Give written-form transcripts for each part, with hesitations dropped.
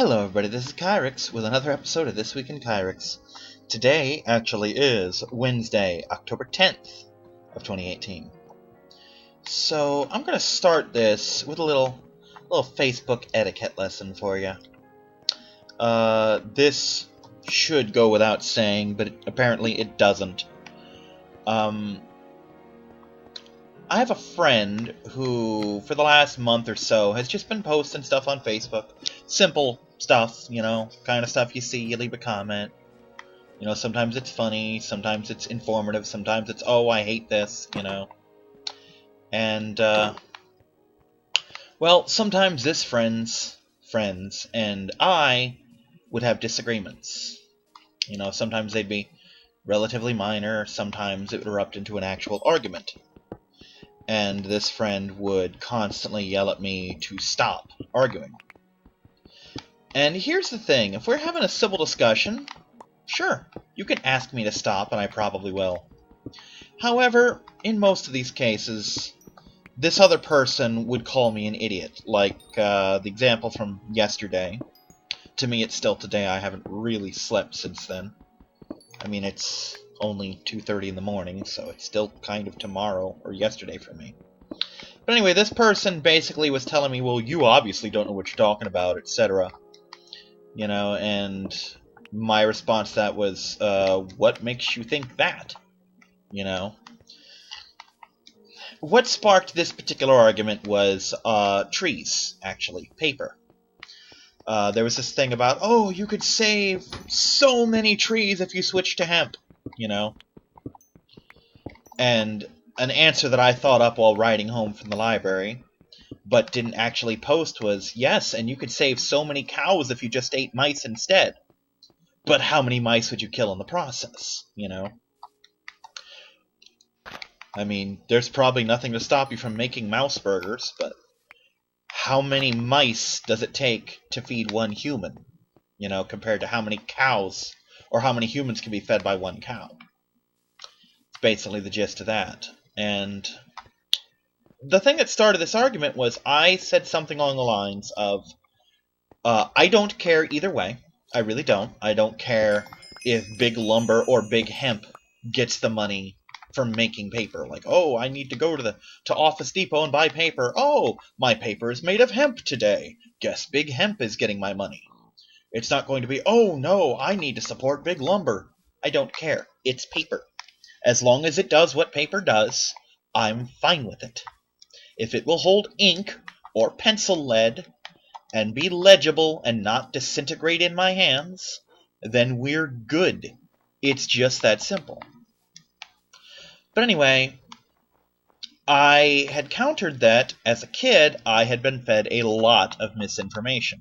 Hello everybody, this is Kyrix with another episode of This Week in Kyrix. Today actually is Wednesday, October 10th of 2018. So I'm going to start this with a little Facebook etiquette lesson for you. This should go without saying, but apparently it doesn't. I have a friend who, for the last month or so, has just been posting stuff on Facebook. Simple stuff, kind of stuff you see, you leave a comment. Sometimes it's funny, sometimes it's informative, sometimes it's, oh, I hate this, And, well, sometimes this friends and I would have disagreements. Sometimes they'd be relatively minor, sometimes it would erupt into an actual argument. And this friend would constantly yell at me to stop arguing. And here's the thing, if we're having a civil discussion, sure, you can ask me to stop, and I probably will. However, in most of these cases, this other person would call me an idiot, like the example from yesterday. To me, it's still today. I haven't really slept since then. I mean, it's only 2:30 in the morning, so it's still kind of tomorrow or yesterday for me. But anyway, this person basically was telling me, well, you obviously don't know what you're talking about, etc. And my response to that was, what makes you think that? What sparked this particular argument was trees, actually, paper. There was this thing about, oh, you could save so many trees if you switched to hemp. And an answer that I thought up while riding home from the library, but didn't actually post, was, yes, and you could save so many cows if you just ate mice instead. But how many mice would you kill in the process, I mean, there's probably nothing to stop you from making mouse burgers, but how many mice does it take to feed one human, compared to how many cows or how many humans can be fed by one cow? It's basically the gist of that. And the thing that started this argument was I said something along the lines of, I don't care either way. I really don't. I don't care if big lumber or big hemp gets the money from making paper. Like, oh, I need to go to Office Depot and buy paper. Oh, my paper is made of hemp today. Guess big hemp is getting my money. It's not going to be, oh no, I need to support big lumber. I don't care. It's paper. As long as it does what paper does, I'm fine with it. If it will hold ink or pencil lead and be legible and not disintegrate in my hands, then we're good. It's just that simple. But anyway, I had countered that as a kid I had been fed a lot of misinformation.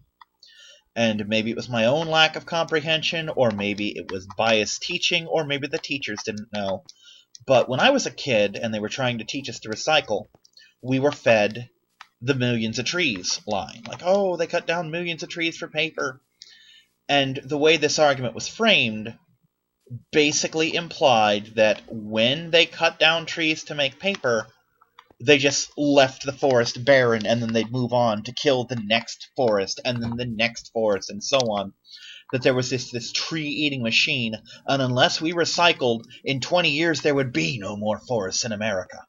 And maybe it was my own lack of comprehension, or maybe it was biased teaching, or maybe the teachers didn't know. But when I was a kid and they were trying to teach us to recycle, we were fed the millions of trees line. Like, oh, they cut down millions of trees for paper. And the way this argument was framed basically implied that when they cut down trees to make paper, they just left the forest barren, and then they'd move on to kill the next forest, and then the next forest, and so on. That there was this tree-eating machine, and unless we recycled, in 20 years there would be no more forests in America.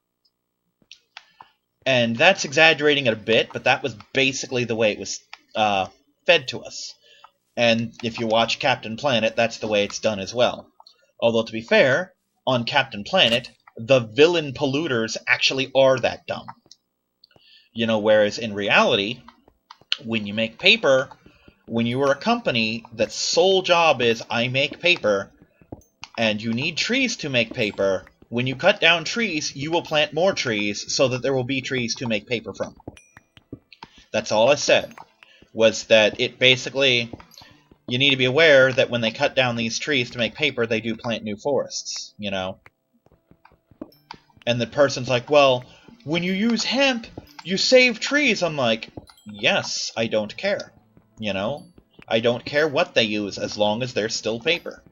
And that's exaggerating it a bit, but that was basically the way it was fed to us. And if you watch Captain Planet, that's the way it's done as well. Although, to be fair, on Captain Planet, the villain polluters actually are that dumb. Whereas in reality, when you make paper, when you are a company that's sole job is, I make paper, and you need trees to make paper, when you cut down trees, you will plant more trees so that there will be trees to make paper from. That's all I said, was that it basically, you need to be aware that when they cut down these trees to make paper, they do plant new forests, And the person's like, well, when you use hemp, you save trees. I'm like, yes, I don't care. I don't care what they use as long as they're still paper.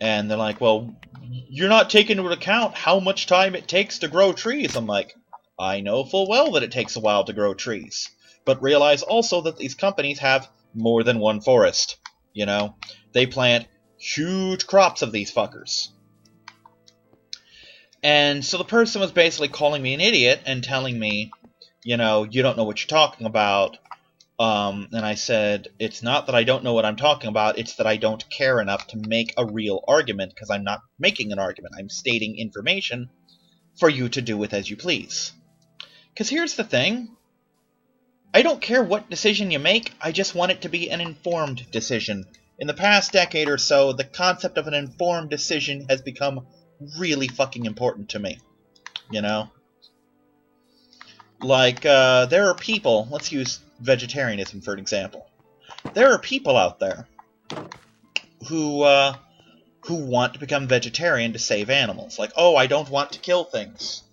And they're like, well, you're not taking into account how much time it takes to grow trees. I'm like, I know full well that it takes a while to grow trees. But realize also that these companies have more than one forest. You know? They plant huge crops of these fuckers. And so the person was basically calling me an idiot and telling me, you know, you don't know what you're talking about. And I said, it's not that I don't know what I'm talking about, it's that I don't care enough to make a real argument, because I'm not making an argument. I'm stating information for you to do with as you please. Because here's the thing. I don't care what decision you make, I just want it to be an informed decision. In the past decade or so, the concept of an informed decision has become really fucking important to me. You know? Like, there are people, let's use vegetarianism for an example. There are people out there who want to become vegetarian to save animals. Like, oh, I don't want to kill things.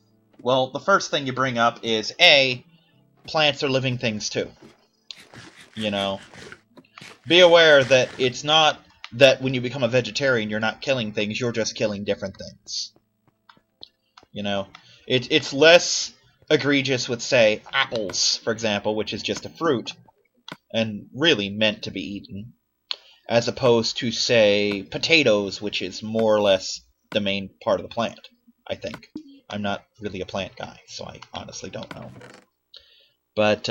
Well, the first thing you bring up is, A, plants are living things too. You know? Be aware that it's not that when you become a vegetarian you're not killing things, you're just killing different things. You know? It's less egregious with, say, apples, for example, which is just a fruit, and really meant to be eaten, as opposed to, say, potatoes, which is more or less the main part of the plant, I think. I'm not really a plant guy, so I honestly don't know. But,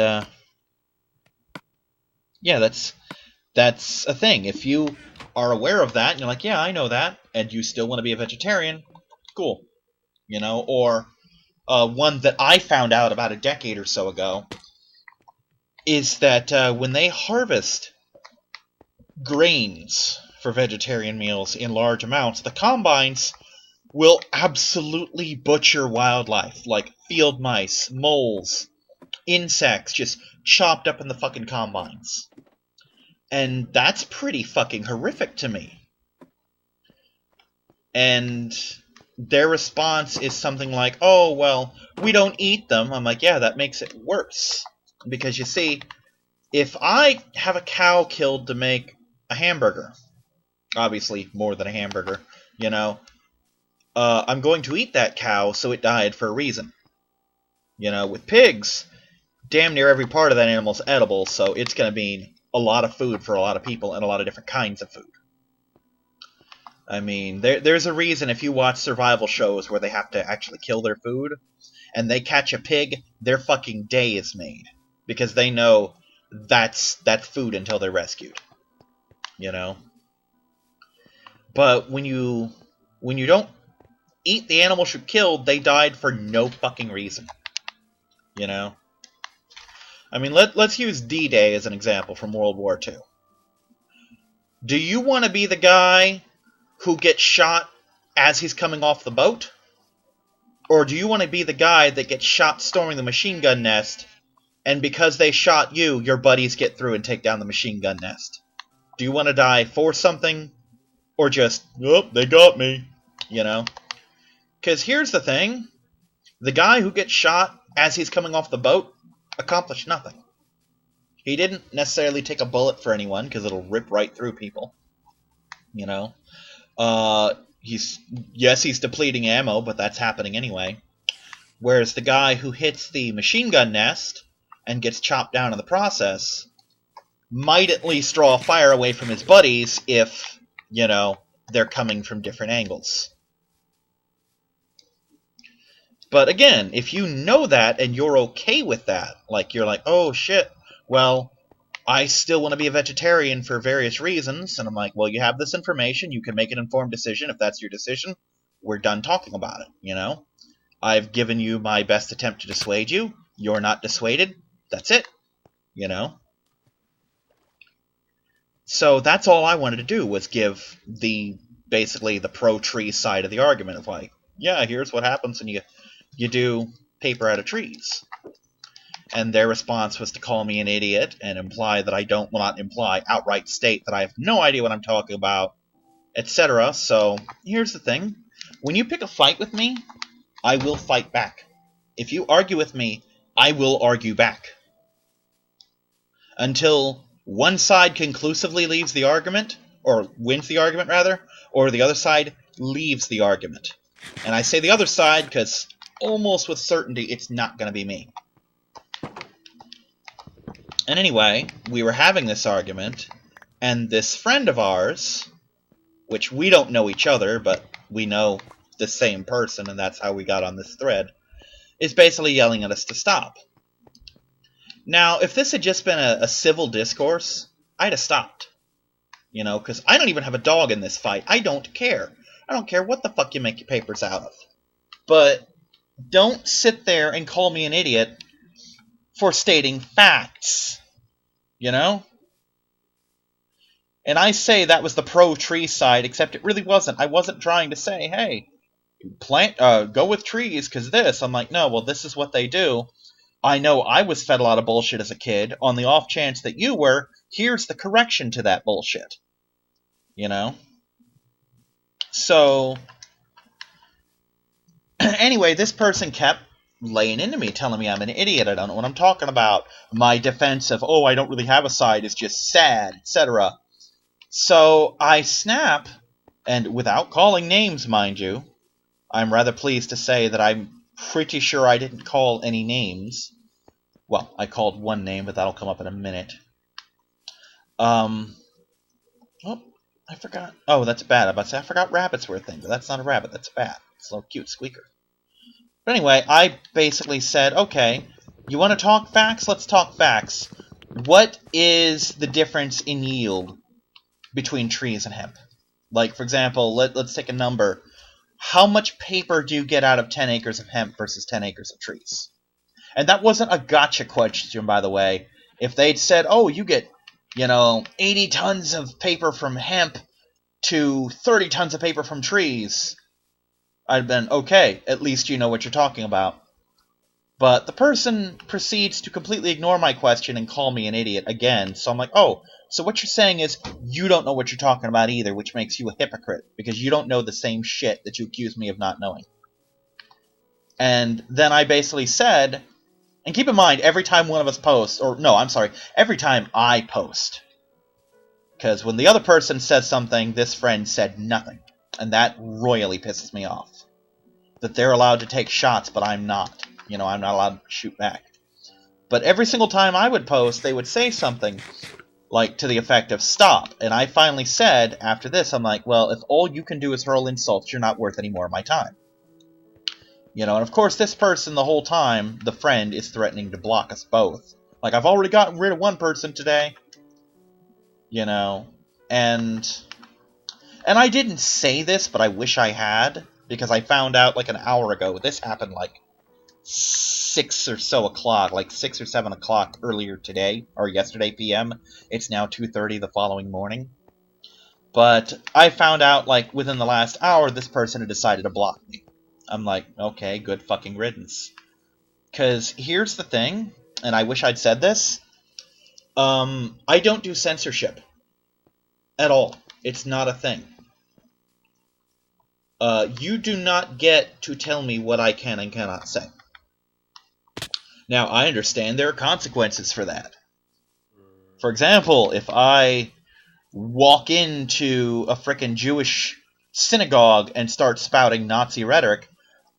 yeah, that's a thing. If you are aware of that, and you're like, yeah, I know that, and you still want to be a vegetarian, cool. You know, or one that I found out about a decade or so ago is that when they harvest grains for vegetarian meals in large amounts, the combines will absolutely butcher wildlife, like field mice, moles, insects, just chopped up in the fucking combines. And that's pretty fucking horrific to me. And their response is something like, oh, well, we don't eat them. I'm like, yeah, that makes it worse. Because you see, if I have a cow killed to make a hamburger, obviously more than a hamburger, you know, I'm going to eat that cow, so it died for a reason. You know, with pigs, damn near every part of that animal's edible, so it's going to be a lot of food for a lot of people and a lot of different kinds of food. I mean, there's a reason if you watch survival shows where they have to actually kill their food, and they catch a pig, their fucking day is made. Because they know that's food until they're rescued. You know? But when you don't eat the animal you killed, they died for no fucking reason. You know? I mean, let's use D-Day as an example from World War II. Do you want to be the guy who gets shot as he's coming off the boat? Or do you want to be the guy that gets shot storming the machine gun nest, and because they shot you, your buddies get through and take down the machine gun nest? Do you want to die for something, or just, oh, they got me, you know? Because here's the thing. The guy who gets shot as he's coming off the boat accomplished nothing. He didn't necessarily take a bullet for anyone, because it'll rip right through people. You know? He's depleting ammo, but that's happening anyway. Whereas the guy who hits the machine gun nest and gets chopped down in the process might at least draw fire away from his buddies if, you know, they're coming from different angles. But again, if you know that and you're okay with that, like you're like, oh shit, well, I still want to be a vegetarian for various reasons, and I'm like, well, you have this information, you can make an informed decision. If that's your decision, we're done talking about it, you know? I've given you my best attempt to dissuade you. You're not dissuaded. That's it, you know? So that's all I wanted to do, was give basically the pro-tree side of the argument of like, yeah, here's what happens when you do paper out of trees. And their response was to call me an idiot and imply that outright state that I have no idea what I'm talking about, etc. So, here's the thing. When you pick a fight with me, I will fight back. If you argue with me, I will argue back. Until one side conclusively leaves the argument, or wins the argument, rather, or the other side leaves the argument. And I say the other side because almost with certainty it's not going to be me. And anyway, we were having this argument, and this friend of ours, which we don't know each other, but we know the same person, and that's how we got on this thread, is basically yelling at us to stop. Now, if this had just been a civil discourse, I'd have stopped. You know, because I don't even have a dog in this fight. I don't care. I don't care what the fuck you make your papers out of. But don't sit there and call me an idiot for stating facts. You know? And I say that was the pro-tree side, except it really wasn't. I wasn't trying to say, hey, go with trees, because this. I'm like, no, well, this is what they do. I know I was fed a lot of bullshit as a kid. On the off chance that you were, here's the correction to that bullshit. You know? So, anyway, this person kept laying into me, telling me I'm an idiot, I don't know what I'm talking about. My defense of, oh, I don't really have a side is just sad, etc. So, I snap, and without calling names, mind you, I'm rather pleased to say that I'm pretty sure I didn't call any names. Well, I called one name, but that'll come up in a minute. Oh, I forgot. Oh, that's bad. I'm about to say I forgot rabbits were a thing, but that's not a rabbit. That's a bat. It's a little cute squeaker. But anyway, I basically said, okay, you want to talk facts? Let's talk facts. What is the difference in yield between trees and hemp? Like, for example, let's take a number. How much paper do you get out of 10 acres of hemp versus 10 acres of trees? And that wasn't a gotcha question, by the way. If they'd said, oh, you get, 80 tons of paper from hemp to 30 tons of paper from trees, I'd have been, okay, at least you know what you're talking about. But the person proceeds to completely ignore my question and call me an idiot again. So I'm like, oh, so what you're saying is you don't know what you're talking about either, which makes you a hypocrite, because you don't know the same shit that you accuse me of not knowing. And then I basically said, and keep in mind, every time one of us posts, every time I post, because when the other person says something, this friend said nothing. And that royally pisses me off. That they're allowed to take shots, but I'm not. I'm not allowed to shoot back. But every single time I would post, they would say something like to the effect of stop. And I finally said, after this, I'm like, well, if all you can do is hurl insults, you're not worth any more of my time. And of course this person the whole time, the friend, is threatening to block us both. Like, I've already gotten rid of one person today. And I didn't say this, but I wish I had, because I found out like an hour ago. This happened like 6 or so o'clock, like 6 or 7 o'clock earlier today, or yesterday PM. It's now 2:30 the following morning. But I found out, like, within the last hour, this person had decided to block me. I'm like, okay, good fucking riddance. Because here's the thing, and I wish I'd said this. I don't do censorship. At all. It's not a thing. You do not get to tell me what I can and cannot say. Now, I understand there are consequences for that. For example, if I walk into a frickin' Jewish synagogue and start spouting Nazi rhetoric,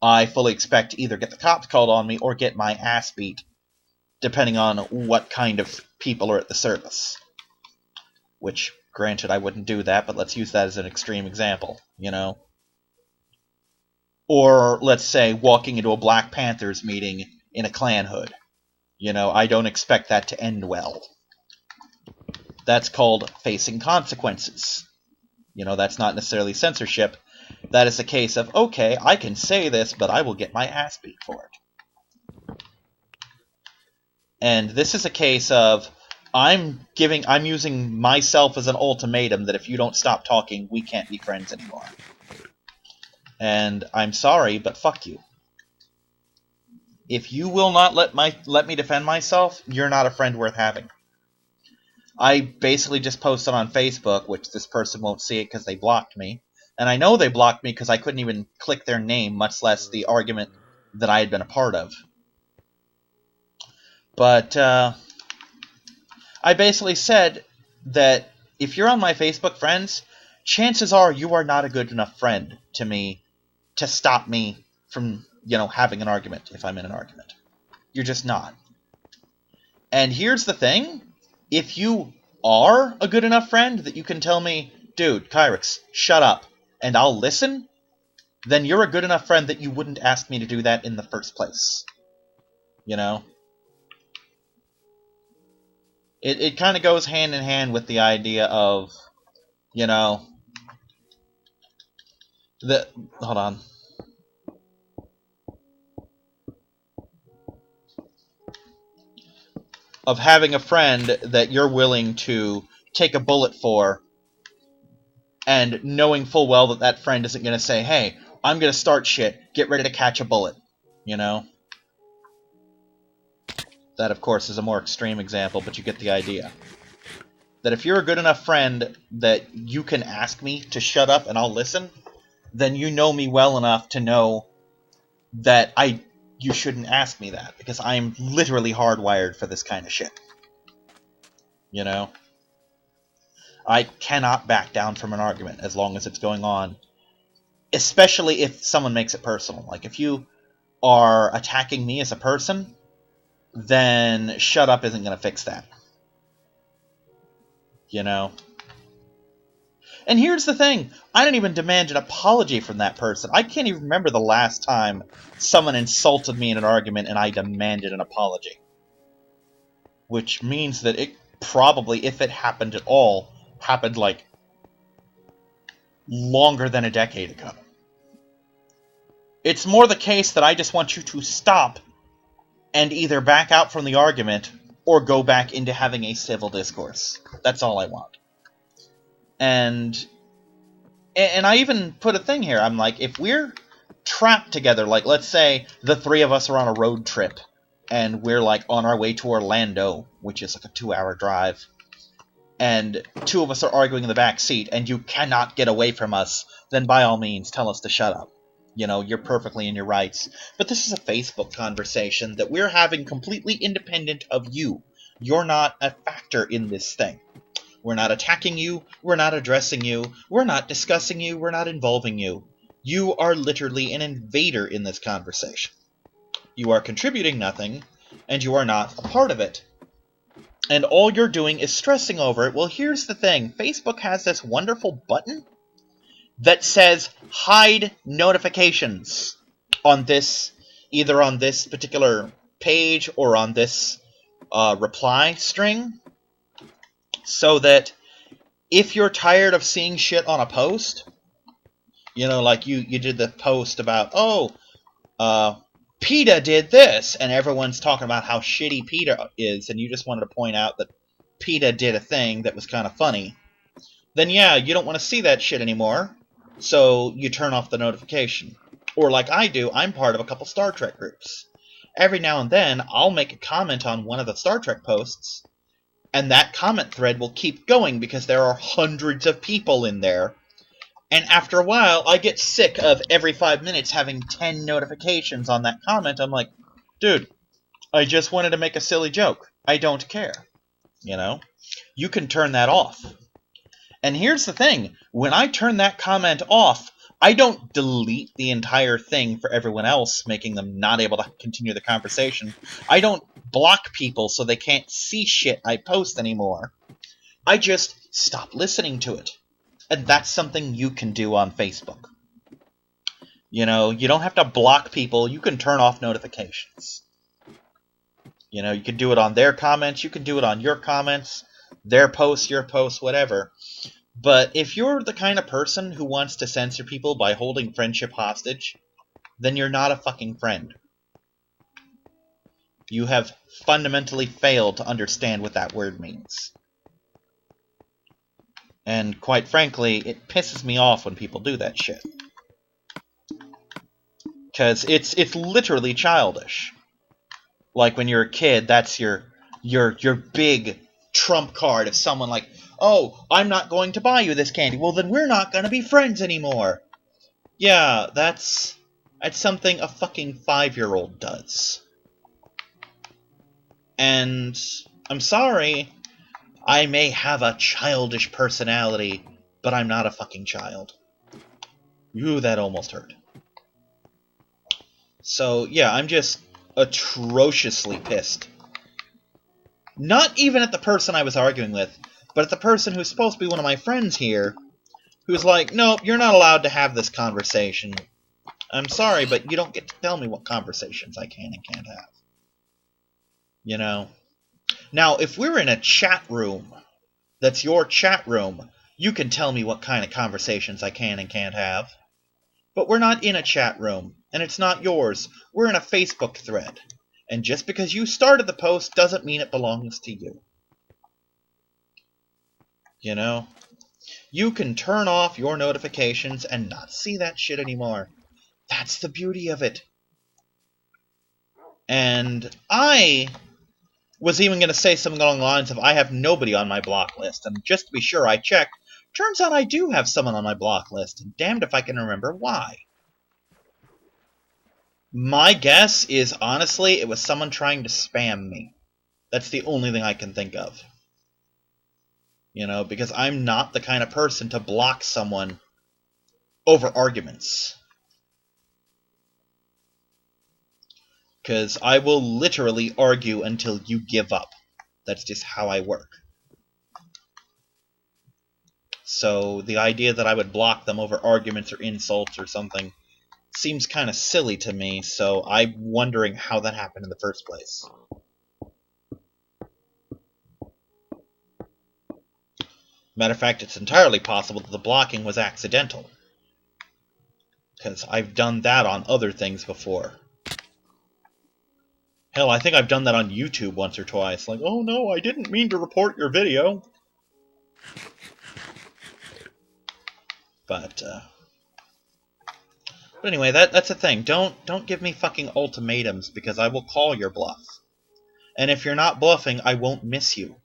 I fully expect to either get the cops called on me or get my ass beat, depending on what kind of people are at the service. Which, granted, I wouldn't do that, but let's use that as an extreme example, Or, let's say, walking into a Black Panthers meeting in a Klan hood. I don't expect that to end well. That's called facing consequences. That's not necessarily censorship. That is a case of, okay, I can say this, but I will get my ass beat for it. And this is a case of, I'm using myself as an ultimatum that if you don't stop talking, we can't be friends anymore. And I'm sorry, but fuck you. If you will not let me defend myself, you're not a friend worth having. I basically just posted on Facebook, which this person won't see it because they blocked me. And I know they blocked me because I couldn't even click their name, much less the argument that I had been a part of. But I basically said that if you're on my Facebook friends, chances are you are not a good enough friend to me to stop me from, having an argument if I'm in an argument. You're just not. And here's the thing. If you are a good enough friend that you can tell me, dude, Kyrix, shut up, and I'll listen, then you're a good enough friend that you wouldn't ask me to do that in the first place. You know? It kind of goes hand in hand with the idea of, you know, hold on. Of having a friend that you're willing to take a bullet for, and knowing full well that that friend isn't going to say, hey, I'm going to start shit, get ready to catch a bullet. You know? That, of course, is a more extreme example, but you get the idea. That if you're a good enough friend that you can ask me to shut up and I'll listen, then you know me well enough to know that you shouldn't ask me that, because I'm literally hardwired for this kind of shit. You know? I cannot back down from an argument as long as it's going on, especially if someone makes it personal. Like, if you are attacking me as a person, then shut up isn't going to fix that. You know? And here's the thing. I didn't even demand an apology from that person. I can't even remember the last time someone insulted me in an argument and I demanded an apology. Which means that it probably, if it happened at all, happened, like, longer than a decade ago. It's more the case that I just want you to stop and either back out from the argument or go back into having a civil discourse. That's all I want. And I even put a thing here. I'm like, if we're trapped together, like, let's say the three of us are on a road trip, and we're, like, on our way to Orlando, which is, like, a 2-hour drive, and two of us are arguing in the back seat, and you cannot get away from us, then by all means, tell us to shut up. You know, you're perfectly in your rights. But this is a Facebook conversation that we're having completely independent of you. You're not a factor in this thing. We're not attacking you, we're not addressing you, we're not discussing you, we're not involving you. You are literally an invader in this conversation. You are contributing nothing, and you are not a part of it. And all you're doing is stressing over it. Well, here's the thing. Facebook has this wonderful button that says hide notifications on this, either on this particular page or on this reply string, so that if you're tired of seeing shit on a post, you know, like you did the post about, PETA did this, and everyone's talking about how shitty PETA is, and you just wanted to point out that PETA did a thing that was kind of funny, then yeah, you don't want to see that shit anymore, so you turn off the notification. Or like I do, I'm part of a couple Star Trek groups. Every now and then, I'll make a comment on one of the Star Trek posts, and that comment thread will keep going because there are hundreds of people in there. And after a while, I get sick of every 5 minutes having 10 notifications on that comment. I'm like, dude, I just wanted to make a silly joke. I don't care. You know? You can turn that off. And here's the thing. When I turn that comment off, I don't delete the entire thing for everyone else, making them not able to continue the conversation. I don't block people so they can't see shit I post anymore. I just stop listening to it. And that's something you can do on Facebook. You know, you don't have to block people. You can turn off notifications. You know, you can do it on their comments. You can do it on your comments. Their posts, your posts, whatever. But if you're the kind of person who wants to censor people by holding friendship hostage, then you're not a fucking friend. You have fundamentally failed to understand what that word means. And quite frankly, it pisses me off when people do that shit. Because it's literally childish. Like when you're a kid, that's your big trump card of someone like, oh, I'm not going to buy you this candy. Well, then we're not going to be friends anymore. Yeah, that's something a fucking 5-year-old does. And I'm sorry, I may have a childish personality, but I'm not a fucking child. Ooh, that almost hurt. So, yeah, I'm just atrociously pissed Not even at the person I was arguing with, but at the person who's supposed to be one of my friends here, who's like, nope, you're not allowed to have this conversation. I'm sorry, but you don't get to tell me what conversations I can and can't have. You know? Now, if we're in a chat room, that's your chat room, you can tell me what kind of conversations I can and can't have. But we're not in a chat room, and it's not yours. We're in a Facebook thread. And just because you started the post doesn't mean it belongs to you. You know? You can turn off your notifications and not see that shit anymore. That's the beauty of it. And I was even going to say something along the lines of I have nobody on my block list. And just to be sure, I checked. Turns out I do have someone on my block list. And damned if I can remember why. My guess is, honestly, it was someone trying to spam me. That's the only thing I can think of. You know, because I'm not the kind of person to block someone over arguments. Because I will literally argue until you give up. That's just how I work. So the idea that I would block them over arguments or insults or something seems kind of silly to me, so I'm wondering how that happened in the first place. Matter of fact, it's entirely possible that the blocking was accidental. Because I've done that on other things before. Hell, I think I've done that on YouTube once or twice. Like, oh no, I didn't mean to report your video. But anyway, that's the thing. Don't give me fucking ultimatums, because I will call your bluff. And if you're not bluffing, I won't miss you.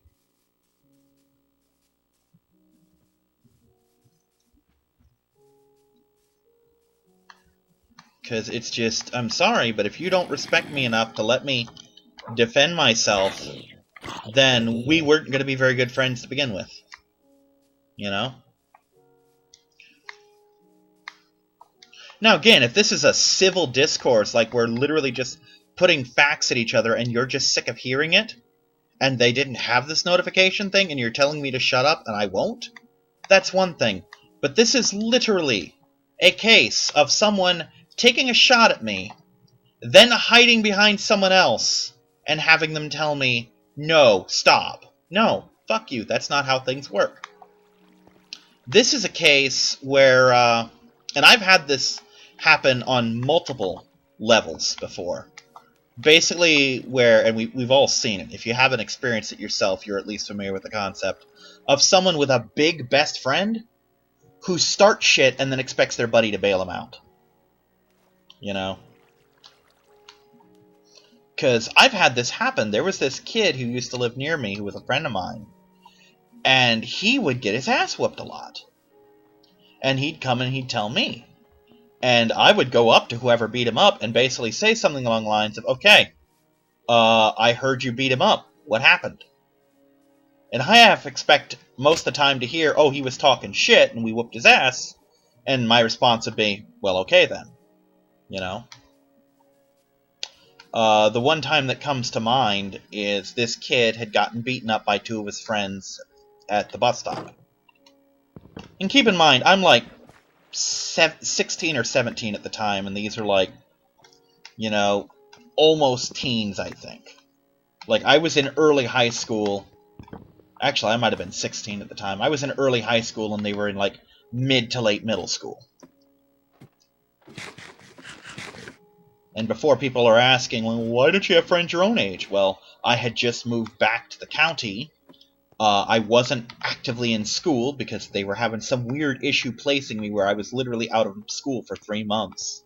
Because it's just, I'm sorry, but if you don't respect me enough to let me defend myself, then we weren't going to be very good friends to begin with. You know? Now again, if this is a civil discourse, like we're literally just putting facts at each other and you're just sick of hearing it, and they didn't have this notification thing and you're telling me to shut up and I won't, that's one thing. But this is literally a case of someone taking a shot at me, then hiding behind someone else, and having them tell me, no, stop. No, fuck you, that's not how things work. This is a case where, and I've had this happen on multiple levels before. Basically where, and we've all seen it, if you haven't experienced it yourself, you're at least familiar with the concept, of someone with a big best friend who starts shit and then expects their buddy to bail him out. You know? Because I've had this happen. There was this kid who used to live near me who was a friend of mine. And he would get his ass whooped a lot. And he'd come and he'd tell me. And I would go up to whoever beat him up and basically say something along the lines of, okay, I heard you beat him up. What happened? And I have to expect most of the time to hear, oh, he was talking shit and we whooped his ass. And my response would be, well, okay then. You know? The one time that comes to mind is this kid had gotten beaten up by two of his friends at the bus stop. And keep in mind, I'm like 16 or 17 at the time, and these are like, you know, almost teens, I think. Like, I was in early high school. Actually, I might have been 16 at the time. I was in early high school, and they were in, like, mid to late middle school. And before people are asking, well, why don't you have friends your own age? Well, I had just moved back to the county. I wasn't actively in school because they were having some weird issue placing me where I was literally out of school for 3 months.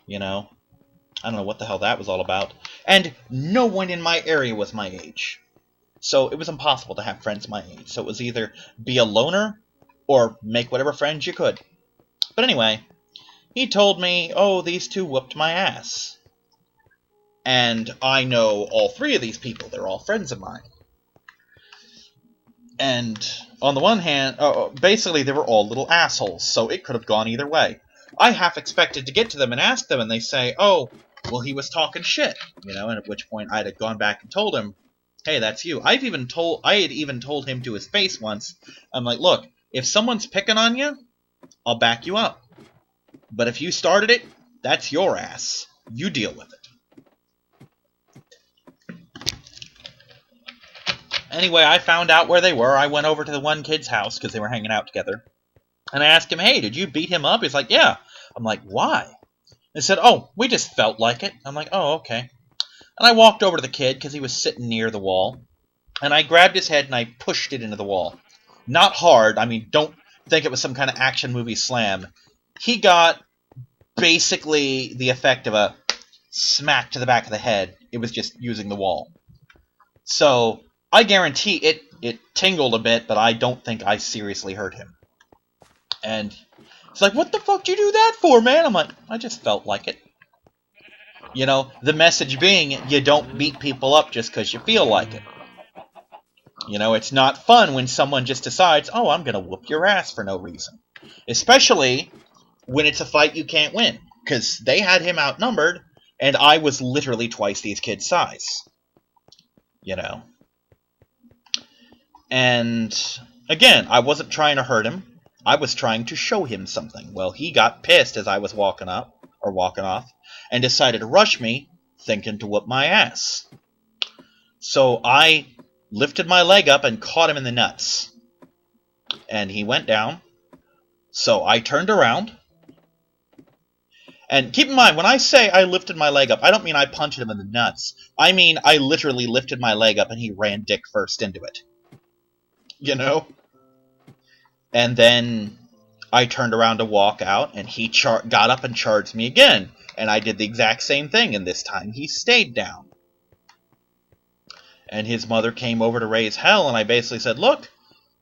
You know? I don't know what the hell that was all about. And no one in my area was my age. So it was impossible to have friends my age. So it was either be a loner or make whatever friends you could. But anyway, he told me, oh, these two whooped my ass. And I know all three of these people. They're all friends of mine. And on the one hand, basically they were all little assholes, so it could have gone either way. I half expected to get to them and ask them, and they say, oh, well, he was talking shit, you know, and at which point I'd have gone back and told him, hey, that's you. I had even told him to his face once. I'm like, look, if someone's picking on you, I'll back you up. But if you started it, that's your ass. You deal with it. Anyway, I found out where they were. I went over to the one kid's house because they were hanging out together. And I asked him, hey, did you beat him up? He's like, yeah. I'm like, why? They said, oh, we just felt like it. I'm like, oh, okay. And I walked over to the kid because he was sitting near the wall. And I grabbed his head and I pushed it into the wall. Not hard. I mean, don't think it was some kind of action movie slam. He got basically the effect of a smack to the back of the head. It was just using the wall. So I guarantee it tingled a bit, but I don't think I seriously hurt him. And he's like, what the fuck did you do that for, man? I'm like, I just felt like it. You know, the message being, you don't beat people up just because you feel like it. You know, it's not fun when someone just decides, oh, I'm going to whoop your ass for no reason. Especially when it's a fight you can't win. Because they had him outnumbered, and I was literally twice these kids' size. You know. And, again, I wasn't trying to hurt him. I was trying to show him something. Well, he got pissed as I was walking off, and decided to rush me, thinking to whoop my ass. So I lifted my leg up and caught him in the nuts. And he went down. So I turned around. And keep in mind, when I say I lifted my leg up, I don't mean I punched him in the nuts. I mean I literally lifted my leg up and he ran dick first into it. You know? And then I turned around to walk out, and he got up and charged me again. And I did the exact same thing, and this time he stayed down. And his mother came over to raise hell, and I basically said, look,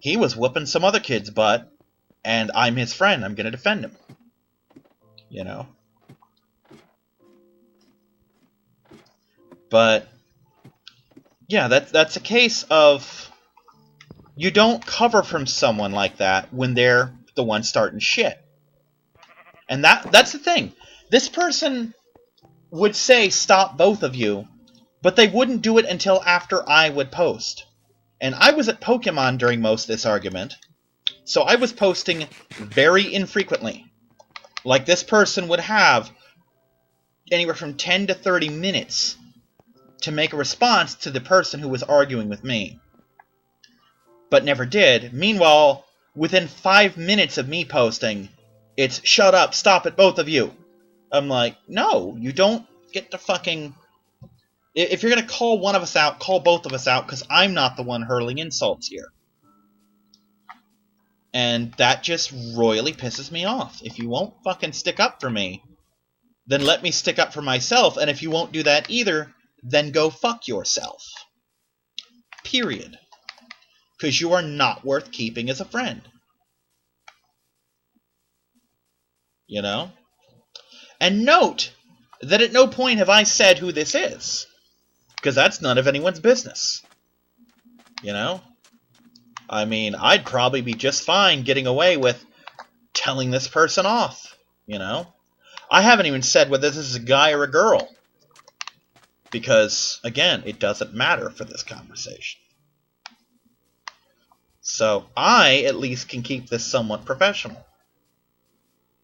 he was whooping some other kid's butt, and I'm his friend. I'm going to defend him. You know? But, yeah, that's a case of you don't cover from someone like that when they're the one starting shit. And that's the thing. This person would say, stop both of you, but they wouldn't do it until after I would post. And I was at Pokemon during most of this argument, so I was posting very infrequently. Like, this person would have anywhere from 10 to 30 minutes to make a response to the person who was arguing with me. But never did. Meanwhile, within 5 minutes of me posting, it's, shut up, stop it, both of you. I'm like, no, you don't get to fucking... If you're going to call one of us out, call both of us out, because I'm not the one hurling insults here. And that just royally pisses me off. If you won't fucking stick up for me, then let me stick up for myself, and if you won't do that either, then go fuck yourself. Period. Because you are not worth keeping as a friend. You know? And note that at no point have I said who this is. Because that's none of anyone's business. You know? I mean, I'd probably be just fine getting away with telling this person off. You know? I haven't even said whether this is a guy or a girl. Because, again, it doesn't matter for this conversation. So, I, at least, can keep this somewhat professional.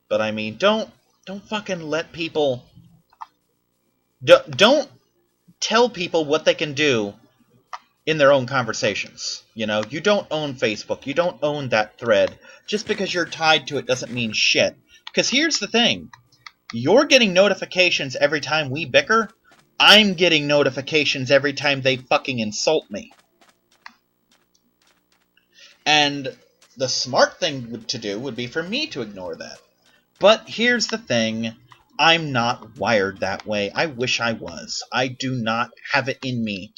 But, I mean, don't fucking let people... Don't tell people what they can do in their own conversations. You know, you don't own Facebook. You don't own that thread. Just because you're tied to it doesn't mean shit. Because here's the thing. You're getting notifications every time we bicker. I'm getting notifications every time they fucking insult me. And the smart thing to do would be for me to ignore that. But here's the thing. I'm not wired that way. I wish I was. I do not have it in me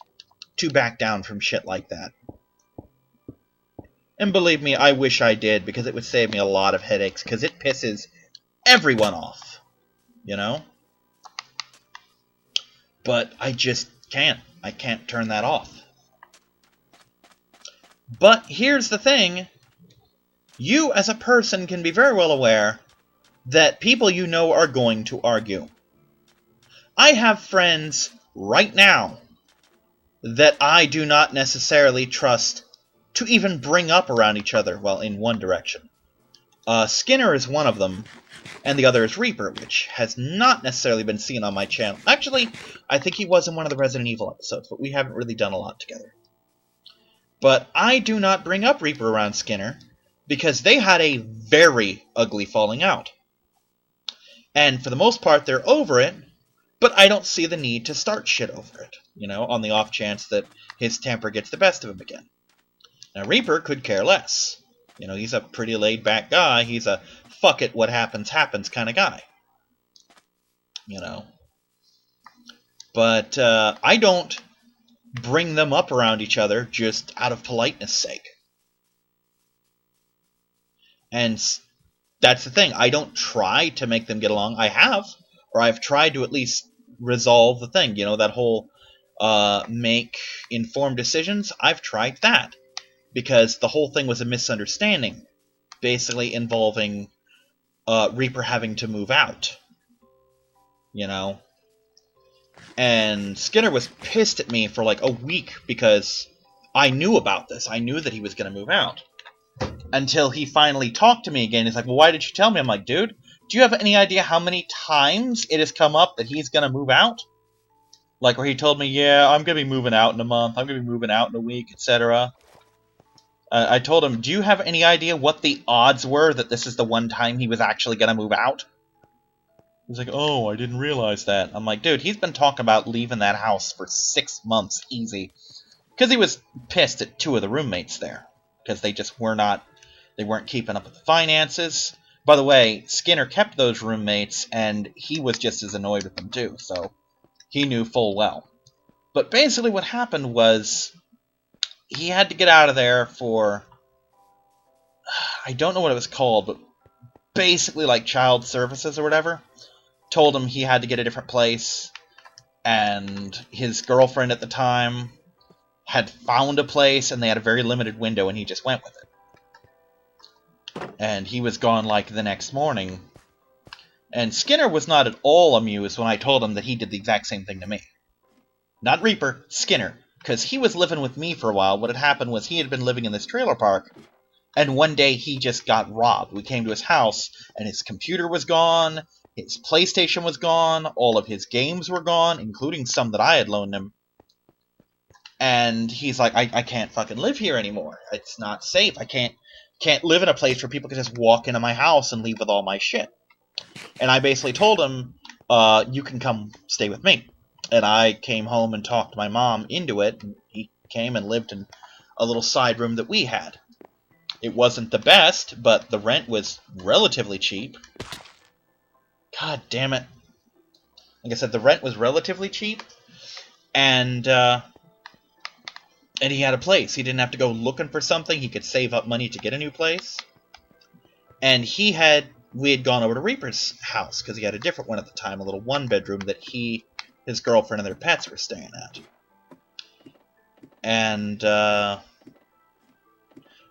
to back down from shit like that. And believe me, I wish I did, because it would save me a lot of headaches, because it pisses everyone off. You know? But I just can't. I can't turn that off. But here's the thing. You, as a person, can be very well aware that people you know are going to argue. I have friends right now that I do not necessarily trust to even bring up around each other, well, in one direction. Skinner is one of them, and the other is Reaper, which has not necessarily been seen on my channel. Actually, I think he was in one of the Resident Evil episodes, but we haven't really done a lot together. But I do not bring up Reaper around Skinner, because they had a very ugly falling out. And for the most part, they're over it, but I don't see the need to start shit over it, you know, on the off chance that his temper gets the best of him again. Now, Reaper could care less. You know, he's a pretty laid-back guy. He's a fuck it, what happens, happens kind of guy. You know. But I don't bring them up around each other just out of politeness sake. And that's the thing. I don't try to make them get along. I have, or I've tried to at least resolve the thing. You know, that whole make informed decisions. I've tried that. Because the whole thing was a misunderstanding, basically involving Reaper having to move out. You know? And Skinner was pissed at me for like a week because I knew about this. I knew that he was going to move out. Until he finally talked to me again. He's like, well, why did you tell me? I'm like, dude, do you have any idea how many times it has come up that he's going to move out? Like where he told me, yeah, I'm going to be moving out in a month. I'm going to be moving out in a week, etc. I told him, do you have any idea what the odds were that this is the one time he was actually going to move out? He's like, oh, I didn't realize that. I'm like, dude, he's been talking about leaving that house for 6 months easy. Because he was pissed at 2 of the roommates there. Because they just weren't keeping up with the finances. By the way, Skinner kept those roommates, and he was just as annoyed with them too. So, he knew full well. But basically what happened was he had to get out of there for, I don't know what it was called, but basically like child services or whatever. Told him he had to get a different place, and his girlfriend at the time had found a place, and they had a very limited window, and he just went with it. And he was gone like the next morning. And Skinner was not at all amused when I told him that he did the exact same thing to me. Not Reaper, Skinner. Because he was living with me for a while. What had happened was he had been living in this trailer park, and one day he just got robbed. We came to his house, and his computer was gone, his PlayStation was gone, all of his games were gone, including some that I had loaned him. And he's like, I can't fucking live here anymore. It's not safe. I can't live in a place where people can just walk into my house and leave with all my shit. And I basically told him, you can come stay with me. And I came home and talked my mom into it, and he came and lived in a little side room that we had. It wasn't the best, but the rent was relatively cheap. God damn it. Like I said, the rent was relatively cheap, and he had a place. He didn't have to go looking for something. He could save up money to get a new place. And we had gone over to Reaper's house, because he had a different one at the time, a little one-bedroom that his girlfriend and their pets were staying at. And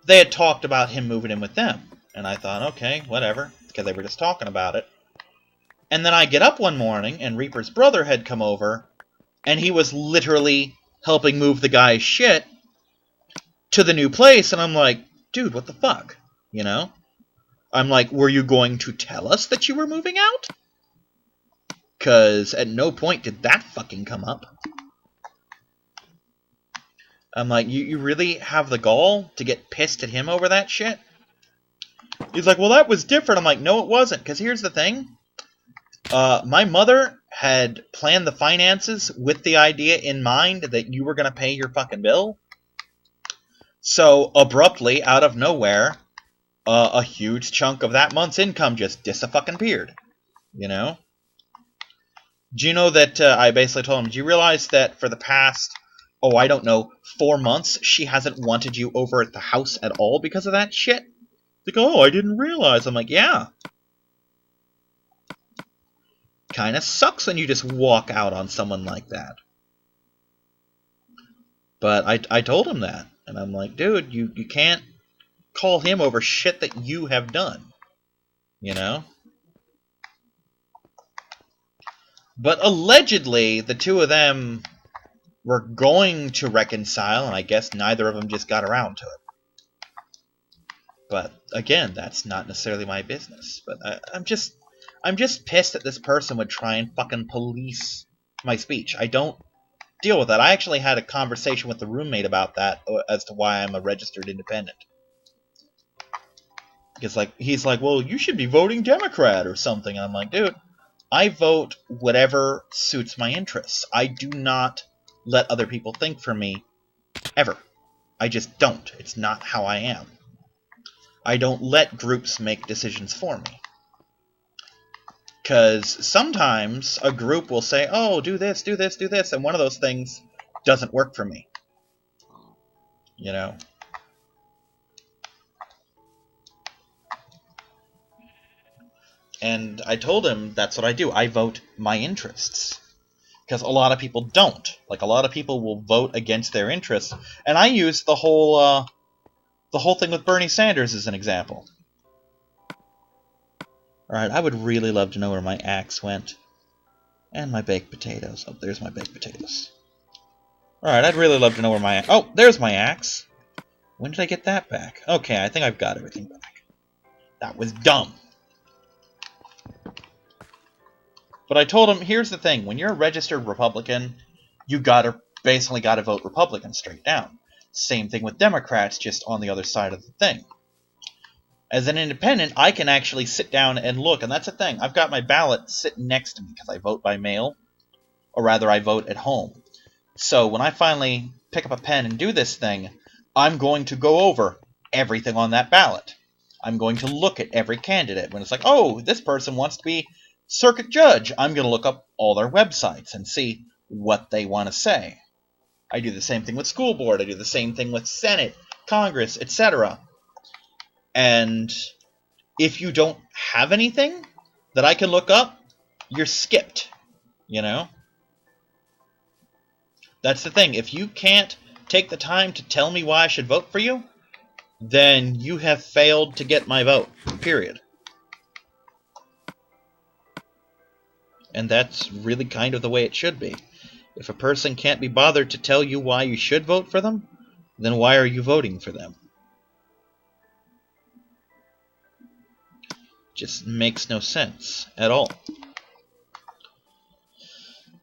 they had talked about him moving in with them. And I thought, okay, whatever, because they were just talking about it. And then I get up one morning, and Reaper's brother had come over, and he was literally helping move the guy's shit to the new place. And I'm like, dude, what the fuck? You know? I'm like, were you going to tell us that you were moving out? Because at no point did that fucking come up. I'm like, you really have the gall to get pissed at him over that shit? He's like, well, that was different. I'm like, no, it wasn't. Because here's the thing. My mother had planned the finances with the idea in mind that you were going to pay your fucking bill. So, abruptly, out of nowhere, a huge chunk of that month's income just dis-a-fucking-peared. You know? Do you know that I basically told him, do you realize that for the past, I don't know, 4 months, she hasn't wanted you over at the house at all because of that shit? Like, oh, I didn't realize. I'm like, yeah. Kinda sucks when you just walk out on someone like that. But I told him that. And I'm like, dude, you can't call him over shit that you have done. You know? But allegedly, the two of them were going to reconcile, and I guess neither of them just got around to it. But again, that's not necessarily my business. But I'm just pissed that this person would try and fucking police my speech. I don't deal with that. I actually had a conversation with the roommate about that as to why I'm a registered independent. Because he's like, well, you should be voting Democrat or something. I'm like, dude, I vote whatever suits my interests. I do not let other people think for me, ever. I just don't. It's not how I am. I don't let groups make decisions for me. Because sometimes a group will say, oh, do this, do this, do this, and one of those things doesn't work for me. You know? And I told him that's what I do. I vote my interests. Because a lot of people don't. Like, a lot of people will vote against their interests. And I use the whole thing with Bernie Sanders as an example. Alright, I would really love to know where my axe went. And my baked potatoes. Oh, there's my baked potatoes. Alright, I'd really love to know where my... Oh, there's my axe. When did I get that back? Okay, I think I've got everything back. That was dumb. But I told him, here's the thing. When you're a registered Republican, you basically gotta vote Republican straight down. Same thing with Democrats, just on the other side of the thing. As an independent, I can actually sit down and look, and that's the thing. I've got my ballot sitting next to me because I vote by mail, or rather I vote at home. So when I finally pick up a pen and do this thing, I'm going to go over everything on that ballot. I'm going to look at every candidate. When it's like, oh, this person wants to be circuit judge, I'm going to look up all their websites and see what they want to say. I do the same thing with school board. I do the same thing with Senate, Congress, etc. And if you don't have anything that I can look up, you're skipped, you know? That's the thing. If you can't take the time to tell me why I should vote for you, then you have failed to get my vote, period. And that's really kind of the way it should be. If a person can't be bothered to tell you why you should vote for them, then why are you voting for them? Just makes no sense at all.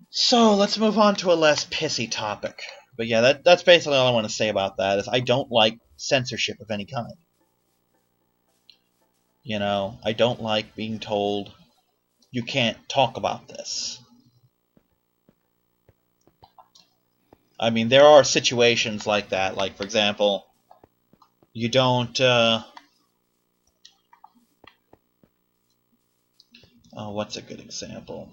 So, let's move on to a less pissy topic. But yeah, that's basically all I want to say about that, is I don't like censorship of any kind. You know, I don't like being told, you can't talk about this. I mean, there are situations like that. Like, for example, you don't... Oh, what's a good example?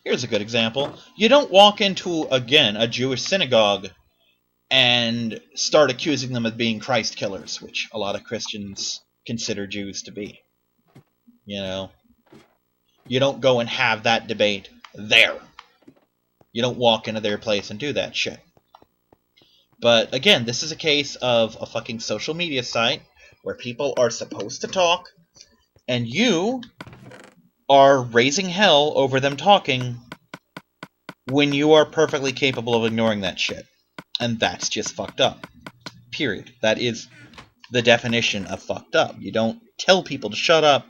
Here's a good example. You don't walk into, again, a Jewish synagogue and start accusing them of being Christ killers, which a lot of Christians consider Jews to be. You know? You don't go and have that debate there. You don't walk into their place and do that shit. But, again, this is a case of a fucking social media site where people are supposed to talk, and you are raising hell over them talking when you are perfectly capable of ignoring that shit. And that's just fucked up. Period. That is the definition of fucked up. You don't tell people to shut up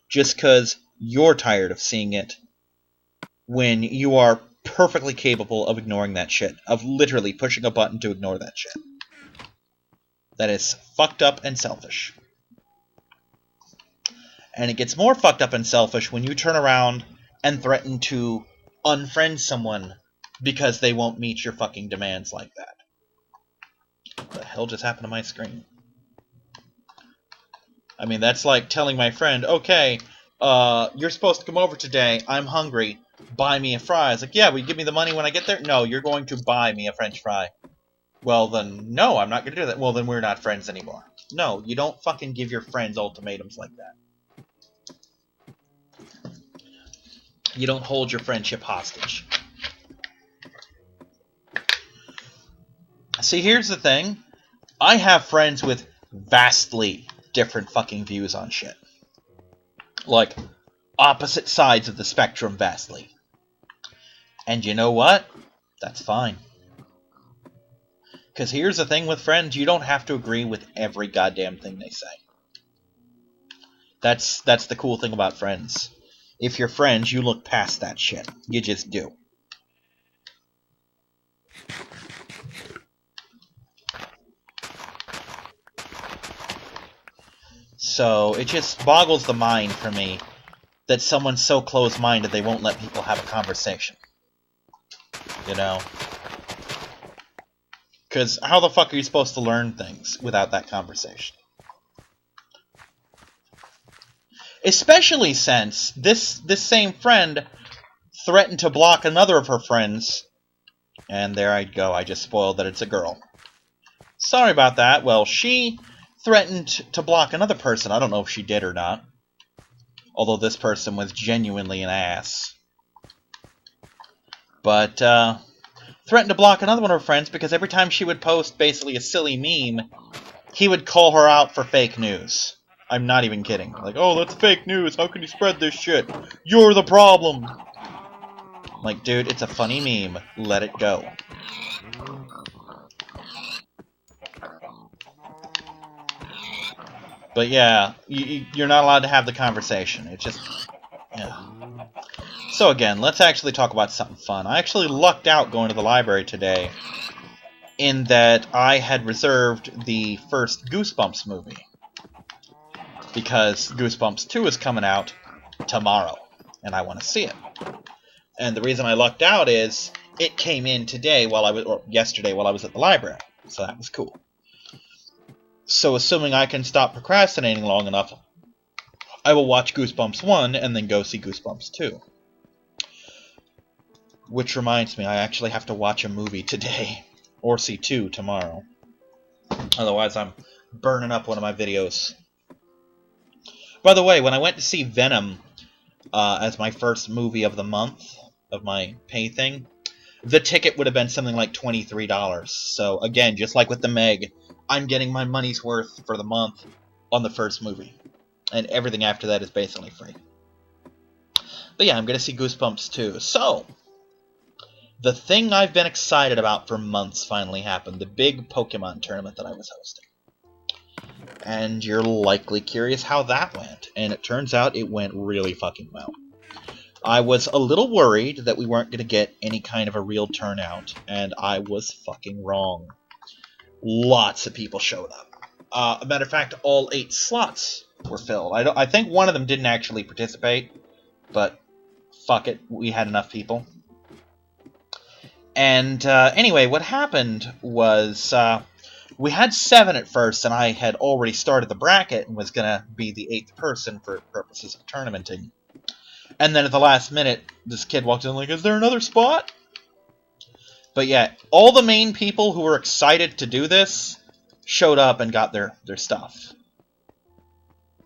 just because you're tired of seeing it when you are perfectly capable of ignoring that shit. Of literally pushing a button to ignore that shit. That is fucked up and selfish. And it gets more fucked up and selfish when you turn around and threaten to unfriend someone because they won't meet your fucking demands like that. What the hell just happened to my screen? I mean, that's like telling my friend, okay, you're supposed to come over today, I'm hungry, buy me a fry. It's like, yeah, will you give me the money when I get there? No, you're going to buy me a French fry. Well, then, no, I'm not going to do that. Well, then we're not friends anymore. No, you don't fucking give your friends ultimatums like that. You don't hold your friendship hostage. See, here's the thing. I have friends with vastly different fucking views on shit. Like, opposite sides of the spectrum vastly. And you know what? That's fine. Because here's the thing with friends, you don't have to agree with every goddamn thing they say. That's the cool thing about friends. If you're friends, you look past that shit. You just do. So, it just boggles the mind for me that someone's so close-minded they won't let people have a conversation. You know? Because how the fuck are you supposed to learn things without that conversation? Especially since this same friend threatened to block another of her friends. And there I go, I just spoiled that it's a girl. Sorry about that. Well, she threatened to block another person. I don't know if she did or not. Although this person was genuinely an ass. But, threatened to block another one of her friends because every time she would post basically a silly meme, he would call her out for fake news. I'm not even kidding. Like, oh, that's fake news. How can you spread this shit? You're the problem. Like, dude, it's a funny meme. Let it go. But yeah, you're not allowed to have the conversation. It's just, yeah. So again, let's actually talk about something fun. I actually lucked out going to the library today in that I had reserved the first Goosebumps movie. Because Goosebumps 2 is coming out tomorrow, and I want to see it. And the reason I lucked out is it came in today or yesterday while I was at the library. So that was cool. So assuming I can stop procrastinating long enough, I will watch Goosebumps 1 and then go see Goosebumps 2. Which reminds me, I actually have to watch a movie today. Or see 2 tomorrow. Otherwise, I'm burning up one of my videos. By the way, when I went to see Venom as my first movie of the month, of my pay thing, the ticket would have been something like $23. So again, just like with the Meg, I'm getting my money's worth for the month on the first movie. And everything after that is basically free. But yeah, I'm going to see Goosebumps 2. So, the thing I've been excited about for months finally happened. The big Pokemon tournament that I was hosting. And you're likely curious how that went. And it turns out it went really fucking well. I was a little worried that we weren't going to get any kind of a real turnout. And I was fucking wrong. Lots of people showed up. A matter of fact, all 8 slots were filled. I think one of them didn't actually participate. But fuck it, we had enough people. And anyway, what happened was we had 7 at first, and I had already started the bracket and was going to be the 8th person for purposes of tournamenting. And then at the last minute, this kid walked in like, is there another spot? But yeah, all the main people who were excited to do this showed up and got their stuff.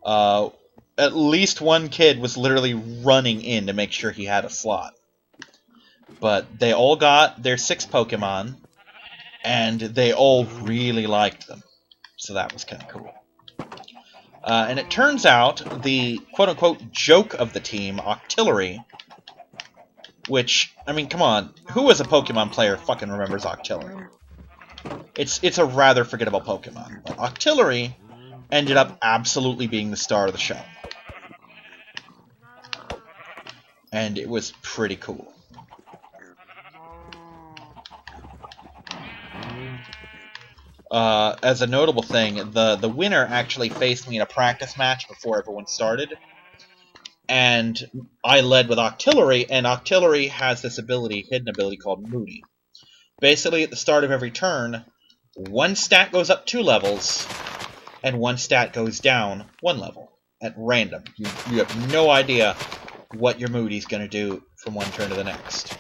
At least one kid was literally running in to make sure he had a slot. But they all got their 6 Pokemon, and they all really liked them. So that was kind of cool. And it turns out the quote-unquote joke of the team, Octillery, which, I mean, come on, who as a Pokemon player fucking remembers Octillery? It's a rather forgettable Pokemon. But Octillery ended up absolutely being the star of the show. And it was pretty cool. As a notable thing, the winner actually faced me in a practice match before everyone started. And I led with Octillery, and Octillery has this hidden ability called Moody. Basically, at the start of every turn, one stat goes up 2 levels, and one stat goes down 1 level, at random. You have no idea what your Moody's going to do from one turn to the next.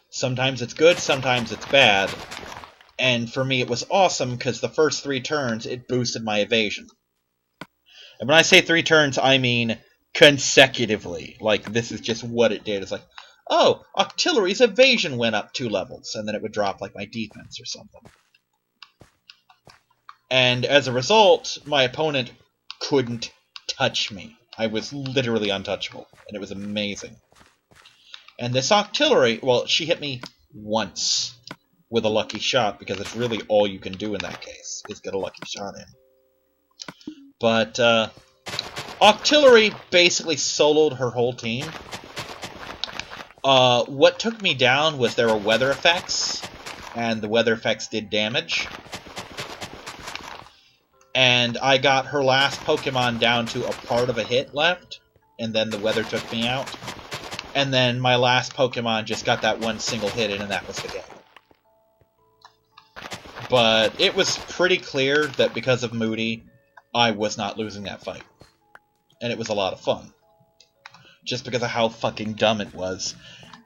Sometimes it's good, sometimes it's bad. And for me, it was awesome, because the first 3 turns, it boosted my evasion. And when I say 3 turns, I mean consecutively. Like, this is just what it did. It's like, oh, Octillery's evasion went up 2 levels, and then it would drop, like, my defense or something. And as a result, my opponent couldn't touch me. I was literally untouchable, and it was amazing. And this Octillery, well, she hit me once with a lucky shot, because it's really all you can do in that case, is get a lucky shot in. But, Octillery basically soloed her whole team. What took me down was there were weather effects, and the weather effects did damage. And I got her last Pokemon down to a part of a hit left, and then the weather took me out. And then my last Pokemon just got that one single hit in, and that was the game. But it was pretty clear that because of Moody, I was not losing that fight. And it was a lot of fun. Just because of how fucking dumb it was.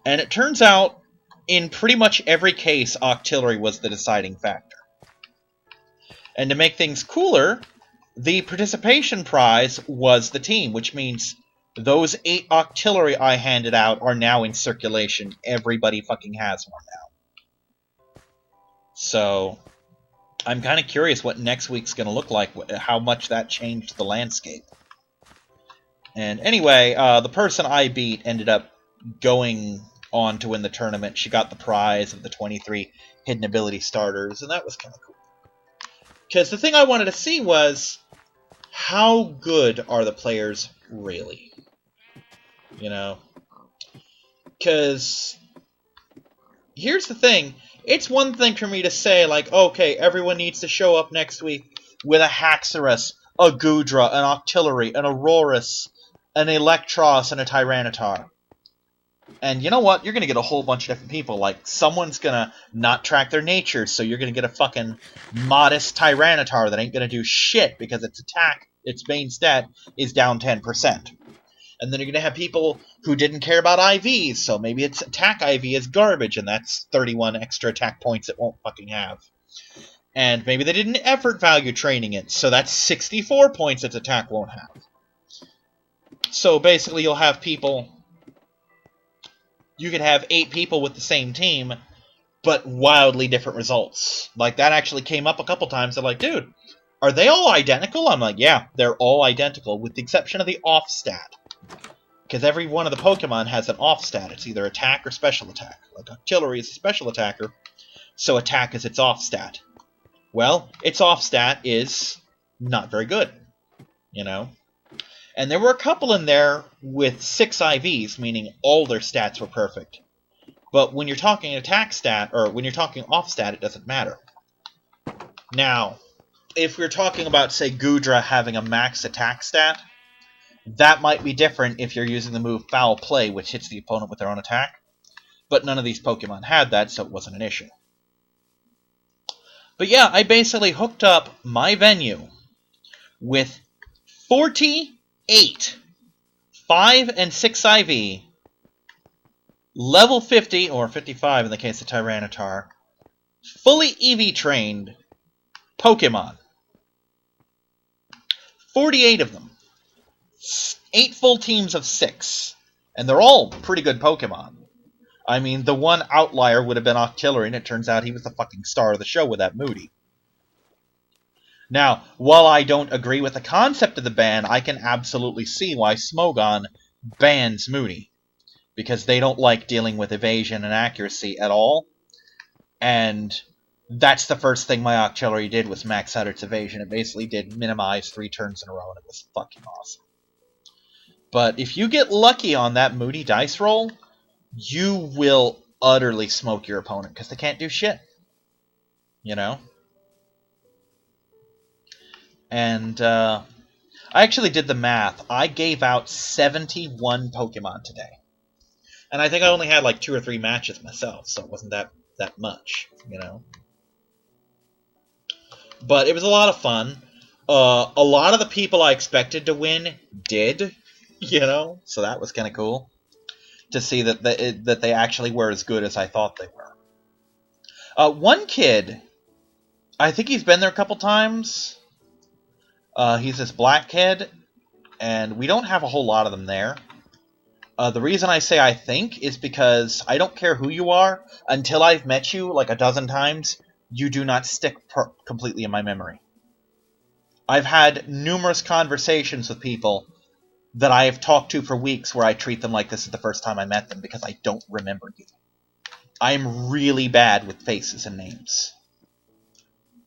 And it turns out, in pretty much every case, Octillery was the deciding factor. And to make things cooler, the participation prize was the team, which means those 8 Octillery I handed out are now in circulation. Everybody fucking has one now. So, I'm kind of curious what next week's going to look like, how much that changed the landscape. And anyway, the person I beat ended up going on to win the tournament. She got the prize of the 23 hidden ability starters, and that was kind of cool. Because the thing I wanted to see was, how good are the players really? You know? Because, here's the thing. It's one thing for me to say, like, okay, everyone needs to show up next week with a Haxorus, a Goodra, an Octillery, an Aurorus, an Electros, and a Tyranitar. And you know what? You're going to get a whole bunch of different people. Like, someone's going to not track their nature, so you're going to get a fucking modest Tyranitar that ain't going to do shit because its attack, its main stat, is down 10%. And then you're going to have people who didn't care about IVs, so maybe its attack IV is garbage, and that's 31 extra attack points it won't fucking have. And maybe they didn't effort value training it, so that's 64 points its attack won't have. So basically you'll have people... You could have 8 people with the same team, but wildly different results. Like, that actually came up a couple times. They're like, dude, are they all identical? I'm like, yeah, they're all identical, with the exception of the off stat. Because every one of the Pokemon has an off stat. It's either attack or special attack. Like, Octillery is a special attacker, so attack is its off stat. Well, its off stat is not very good, you know? And there were a couple in there with 6 IVs, meaning all their stats were perfect. But when you're talking attack stat, or when you're talking off stat, it doesn't matter. Now, if we're talking about, say, Goodra having a max attack stat, that might be different if you're using the move Foul Play, which hits the opponent with their own attack. But none of these Pokemon had that, so it wasn't an issue. But yeah, I basically hooked up my venue with 48 5 and 6 IV, level 50, or 55 in the case of Tyranitar, fully EV trained Pokemon. 48 of them. 8 full teams of 6. And they're all pretty good Pokemon. I mean, the one outlier would have been Octillery, and it turns out he was the fucking star of the show with that Moody. Now, while I don't agree with the concept of the ban, I can absolutely see why Smogon bans Moody. Because they don't like dealing with evasion and accuracy at all. And that's the first thing my Octillery did, was max out its evasion. It basically did minimize 3 turns in a row, and it was fucking awesome. But if you get lucky on that Moody dice roll, you will utterly smoke your opponent, because they can't do shit. You know? And, I actually did the math. I gave out 71 Pokemon today. And I think I only had like 2 or 3 matches myself, so it wasn't that much, you know? But it was a lot of fun. A lot of the people I expected to win did, you know? So that was kind of cool. To see that they actually were as good as I thought they were. One kid, I think he's been there a couple times. He's this black kid, and we don't have a whole lot of them there. The reason I say I think is because I don't care who you are, until I've met you like a dozen times, you do not stick completely in my memory. I've had numerous conversations with people that I have talked to for weeks where I treat them like this is the first time I met them because I don't remember you. I'm really bad with faces and names.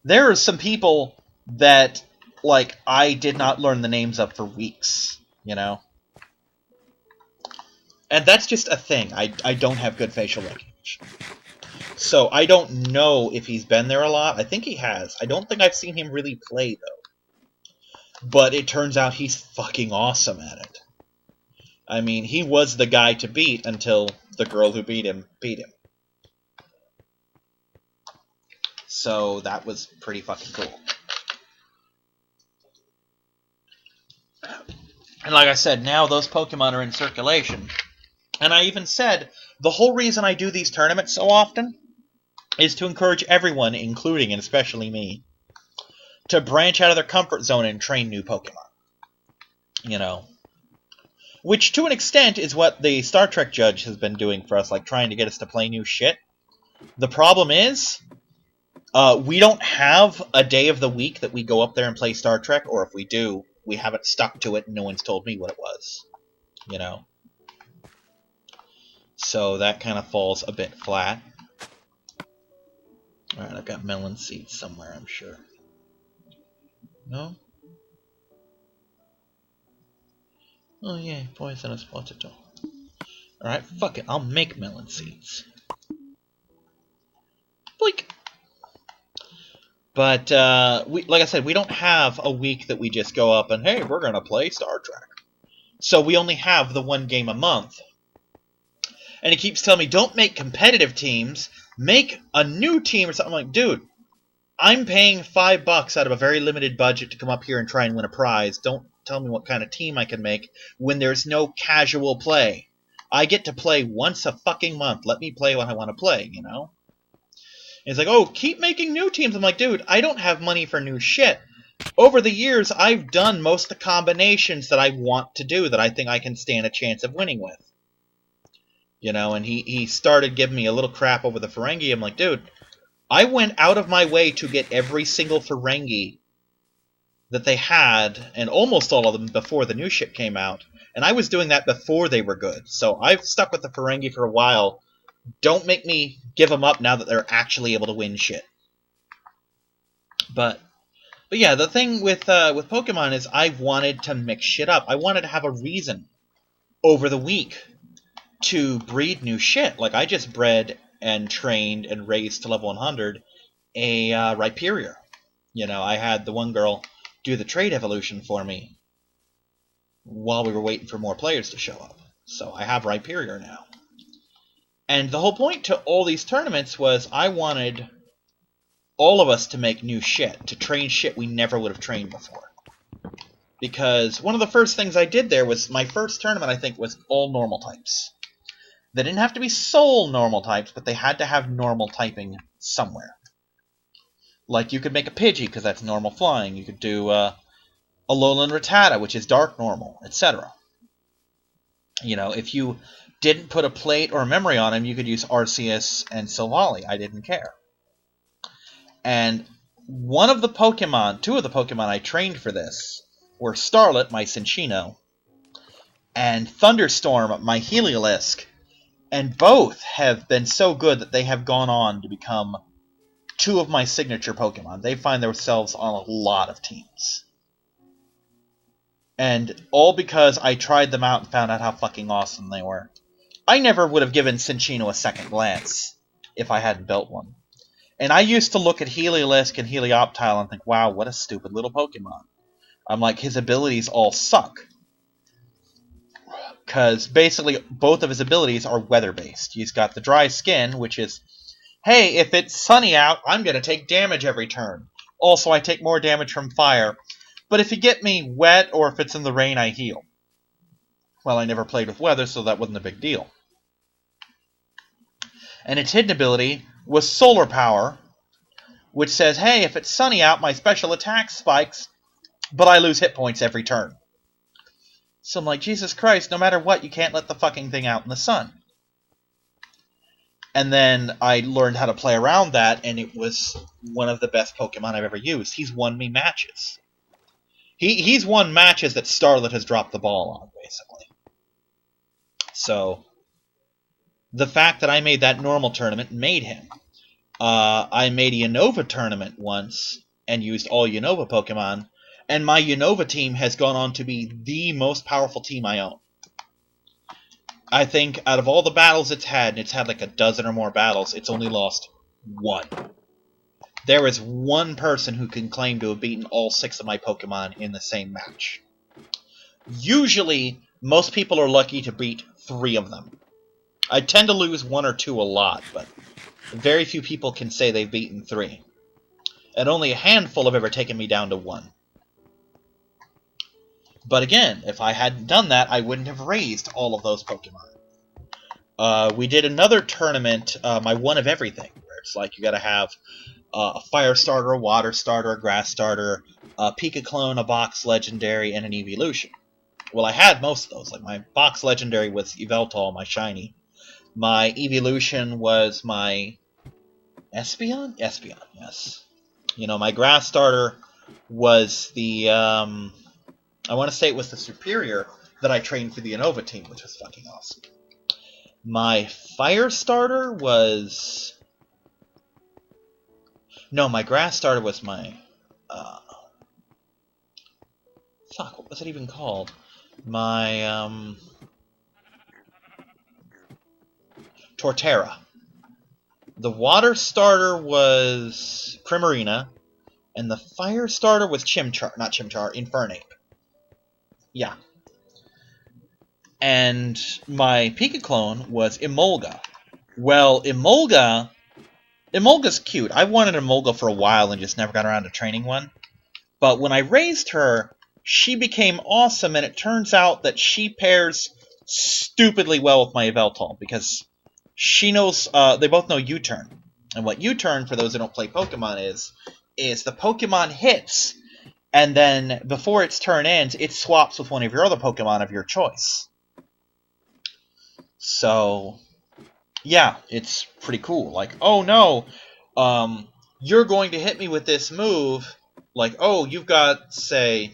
There are some people that, like, I did not learn the names of for weeks, you know? And that's just a thing. I don't have good facial recognition. So I don't know if he's been there a lot. I think he has. I don't think I've seen him really play, though. But it turns out he's fucking awesome at it. I mean, he was the guy to beat until the girl who beat him. So that was pretty fucking cool. And like I said, now those Pokemon are in circulation. And I even said, the whole reason I do these tournaments so often is to encourage everyone, including and especially me, to branch out of their comfort zone and train new Pokemon. You know. Which, to an extent, is what the Star Trek judge has been doing for us, like trying to get us to play new shit. The problem is, we don't have a day of the week that we go up there and play Star Trek, or if we do, we haven't stuck to it and no one's told me what it was. You know? So that kind of falls a bit flat. Alright, I've got melon seeds somewhere, I'm sure. No? Oh yeah, poisonous potato. Alright, fuck it, I'll make melon seeds. Like, but, like I said, we don't have a week that we just go up and, hey, we're gonna play Star Trek. So we only have the one game a month. And he keeps telling me, don't make competitive teams, make a new team or something. I'm like, dude, I'm paying $5 out of a very limited budget to come up here and try and win a prize. Don't tell me what kind of team I can make when there's no casual play. I get to play once a fucking month. Let me play when I want to play, you know? And he's like, oh, keep making new teams. I'm like, dude, I don't have money for new shit. Over the years, I've done most of the combinations that I want to do that I think I can stand a chance of winning with. You know, and he started giving me a little crap over the Ferengi. I'm like, dude, I went out of my way to get every single Ferengi that they had, and almost all of them before the new ship came out. And I was doing that before they were good. So I've stuck with the Ferengi for a while. Don't make me give them up now that they're actually able to win shit. But yeah, the thing with Pokemon is I wanted to mix shit up. I wanted to have a reason over the week to breed new shit. Like, I just bred and trained and raised to level 100 a Rhyperior. You know, I had the one girl do the trade evolution for me while we were waiting for more players to show up. So I have Rhyperior now. And the whole point to all these tournaments was I wanted all of us to make new shit, to train shit we never would have trained before. Because one of the first things I did there was, my first tournament, I think, was all normal types. They didn't have to be sole normal types, but they had to have normal typing somewhere. Like, you could make a Pidgey, because that's normal flying. You could do a Alolan Rattata, which is dark normal, etc. You know, if you didn't put a plate or a memory on him, you could use Arceus and Silvally. I didn't care. And two of the Pokemon I trained for this were Starlet, my Cinccino, and Thunderstorm, my Heliolisk. And both have been so good that they have gone on to become two of my signature Pokemon. They find themselves on a lot of teams. And all because I tried them out and found out how fucking awesome they were. I never would have given Cinccino a second glance if I hadn't built one. And I used to look at Heliolisk and Helioptile and think, wow, what a stupid little Pokemon. I'm like, his abilities all suck. Because basically both of his abilities are weather-based. He's got the dry skin, which is, hey, if it's sunny out, I'm going to take damage every turn. Also, I take more damage from fire. But if you get me wet or if it's in the rain, I heal. Well, I never played with weather, so that wasn't a big deal. And its hidden ability was Solar Power, which says, hey, if it's sunny out, my special attack spikes, but I lose hit points every turn. So I'm like, Jesus Christ, no matter what, you can't let the fucking thing out in the sun. And then I learned how to play around that, and it was one of the best Pokemon I've ever used. He's won me matches. He's won matches that Starlet has dropped the ball on, basically. So the fact that I made that normal tournament made him. I made a Unova tournament once and used all Unova Pokemon, and my Unova team has gone on to be the most powerful team I own. I think out of all the battles it's had, and it's had like a dozen or more battles, it's only lost one. There is one person who can claim to have beaten all 6 of my Pokemon in the same match. Usually, most people are lucky to beat 3 of them. I tend to lose 1 or 2 a lot, but very few people can say they've beaten 3. And only a handful have ever taken me down to 1. But again, if I hadn't done that, I wouldn't have raised all of those Pokemon. We did another tournament, my One of Everything, where it's like you gotta have a Fire Starter, a Water Starter, a Grass Starter, a Pika Clone, a Box Legendary, and an Evolution. Well, I had most of those. Like, my Box Legendary was Yveltal, my Shiny. My Evolution was my Espeon? Espeon, yes. You know, my Grass Starter was the, I want to say it was the Superior that I trained for the Unova team, which was fucking awesome. My Fire Starter was... No, my Grass Starter was my... Fuck, what was it even called? My, Torterra. The Water Starter was Primarina, and the Fire Starter was Infernape. Yeah. And my Pika Clone was Emolga. Well, Emolga's cute. I wanted Emolga for a while and just never got around to training one. But when I raised her, she became awesome, and it turns out that she pairs stupidly well with my Yveltal, because she knows, they both know U-turn. And what U-turn, for those who don't play Pokemon, is the Pokemon hits, and then before its turn ends, it swaps with one of your other Pokemon of your choice. So, yeah, it's pretty cool. Like, oh no, you're going to hit me with this move. Like, oh, you've got, say,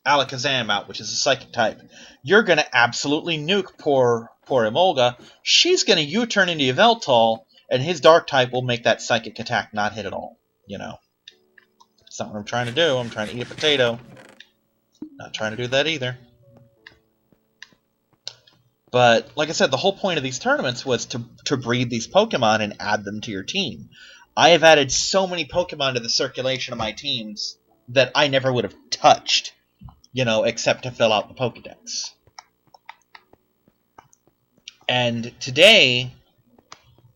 Alakazam out, which is a Psychic type. You're going to absolutely nuke poor Emolga. She's going to U-turn into Yveltal, and his Dark type will make that Psychic attack not hit at all. You know. That's not what I'm trying to do. I'm trying to eat a potato. Not trying to do that either. But, like I said, the whole point of these tournaments was to breed these Pokemon and add them to your team. I have added so many Pokemon to the circulation of my teams that I never would have touched, you know, except to fill out the Pokedex. And today,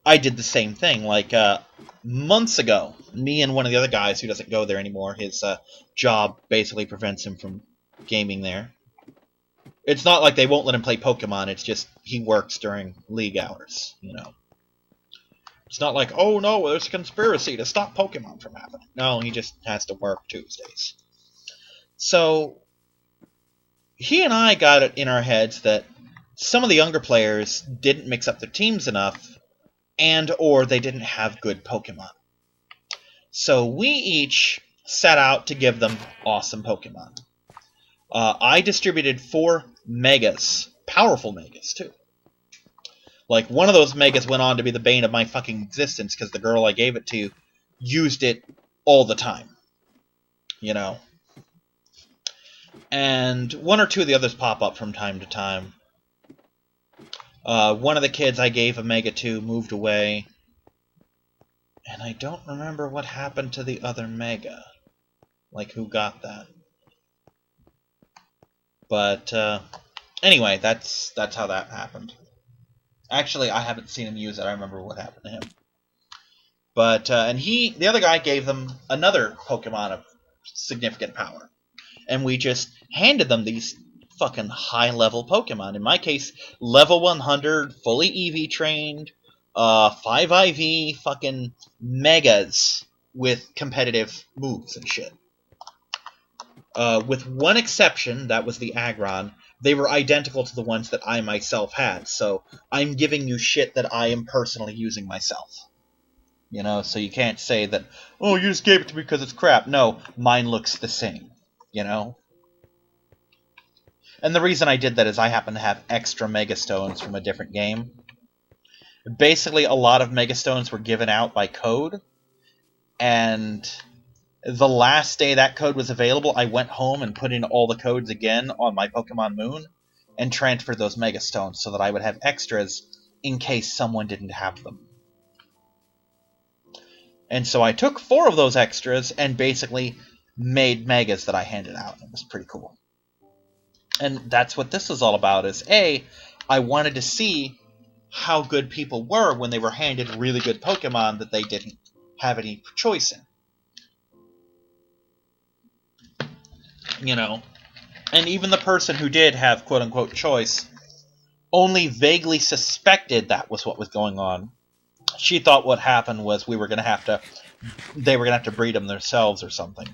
I did the same thing. Like, months ago, me and one of the other guys who doesn't go there anymore, his job basically prevents him from gaming there. It's not like they won't let him play Pokemon, it's just he works during league hours, you know. It's not like, oh no, there's a conspiracy to stop Pokemon from happening. No, he just has to work Tuesdays. So, he and I got it in our heads that some of the younger players didn't mix up their teams enough, and or they didn't have good Pokemon. So we each set out to give them awesome Pokemon. I distributed 4 Megas. Powerful Megas, too. Like, one of those Megas went on to be the bane of my fucking existence, because the girl I gave it to used it all the time. You know? And 1 or 2 of the others pop up from time to time. One of the kids I gave a Mega to moved away. And I don't remember what happened to the other Mega. Like, who got that. But, anyway, that's how that happened. Actually, I haven't seen him use it. I remember what happened to him. But, and the other guy gave them another Pokemon of significant power. And we just handed them these fucking high-level Pokemon. In my case, level 100, fully EV trained, 5 IV fucking Megas with competitive moves and shit. With one exception, that was the Aggron, they were identical to the ones that I myself had, so I'm giving you shit that I am personally using myself. You know, so you can't say that, oh, you just gave it to me because it's crap. No, mine looks the same, you know? And the reason I did that is I happen to have extra Megastones from a different game. Basically, a lot of Megastones were given out by code, and the last day that code was available, I went home and put in all the codes again on my Pokemon Moon, and transferred those Megastones so that I would have extras in case someone didn't have them. And so I took 4 of those extras and basically made Megas that I handed out. It was pretty cool. And that's what this was all about, is A, I wanted to see how good people were when they were handed really good Pokemon that they didn't have any choice in. You know? And even the person who did have quote-unquote choice only vaguely suspected that was what was going on. She thought what happened was they were going to have to breed them themselves or something.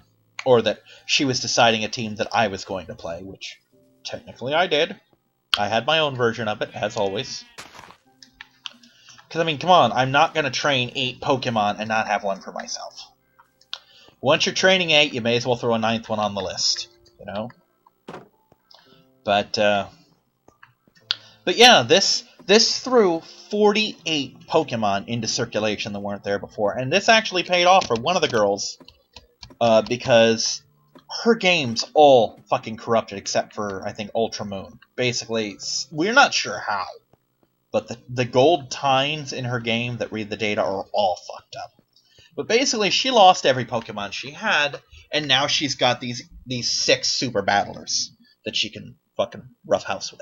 Or that she was deciding a team that I was going to play, which technically I did. I had my own version of it, as always. Because, I mean, come on, I'm not going to train 8 Pokemon and not have one for myself. Once you're training 8, you may as well throw a 9th one on the list, you know? But yeah, this threw 48 Pokemon into circulation that weren't there before. And this actually paid off for one of the girls, because her game's all fucking corrupted except for, I think, Ultra Moon. Basically, we're not sure how, but the gold tines in her game that read the data are all fucked up. But basically, she lost every Pokemon she had, and now she's got these 6 super battlers that she can fucking roughhouse with.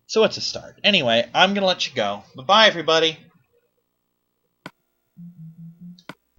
So it's a start. Anyway, I'm gonna let you go. Bye-bye, everybody.